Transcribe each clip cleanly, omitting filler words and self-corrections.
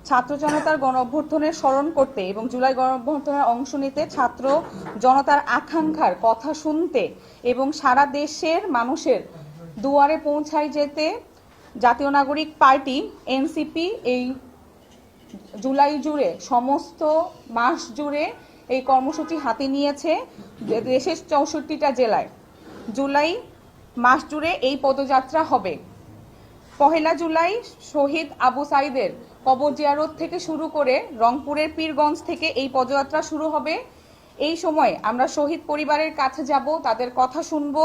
ছাত্র জনতার গণ অভ্যুত্থানের স্মরণ করতে এবং জুলাই গণ অভ্যুত্থানের অংশ নিতে ছাত্র জনতার আকাঙ্ক্ষার কথা শুনতে এবং সারা দেশের মানুষের দুয়ারে পৌঁছায় যেতে জাতীয় নাগরিক পার্টি এনসিপি এই জুলাই জুড়ে সমস্ত মাস জুড়ে এই কর্মসূচি হাতে নিয়েছে দেশের ৬৪টা জেলায়। জুলাই মাস জুড়ে এই পদযাত্রা হবে। পহেলা জুলাই শহীদ আবু সাইদের কবর জিয়ারত থেকে শুরু করে রংপুরের পীরগঞ্জ থেকে এই পদযাত্রা শুরু হবে। এই সময় আমরা শহীদ পরিবারের কাছে যাব, তাদের কথা শুনব,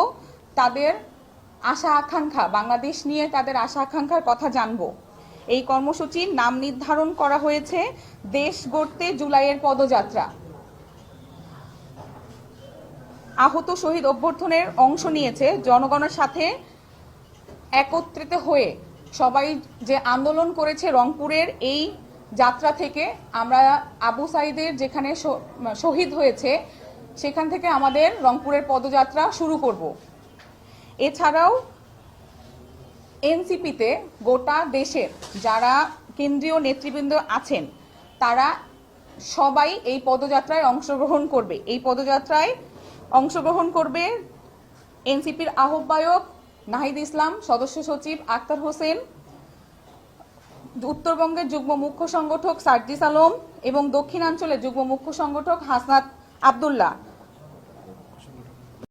তাদের আশা আকাঙ্ক্ষা, বাংলাদেশ নিয়ে তাদের আশা আকাঙ্ক্ষার কথা জানব। এই কর্মসূচির নাম নির্ধারণ করা হয়েছে দেশ গড়তে জুলাইয়ের পদযাত্রা। আহত শহীদ অভ্যর্থনের অংশ নিয়েছে জনগণের সাথে একত্রিত হয়ে সবাই যে আন্দোলন করেছে রংপুরের এই যাত্রা থেকে। আমরা আবু সাইদের যেখানে শহীদ হয়েছে সেখান থেকে আমাদের রংপুরের পদযাত্রা শুরু করব। এছাড়াও এনসিপিতে গোটা দেশের যারা কেন্দ্রীয় নেতৃবৃন্দ আছেন তারা সবাই এই পদযাত্রায় অংশগ্রহণ করবে। এই পদযাত্রায় অংশগ্রহণ করবে এনসিপির আহ্বায়ক নাহিদ ইসলাম, সদস্য সচিব আক্তার হোসেন, উত্তরবঙ্গের যুগ্ম মুখ্য সংগঠক সার্জিস আলম এবং দক্ষিণাঞ্চলের যুগ্ম মুখ্য সংগঠক হাসনাত আবদুল্লাহ।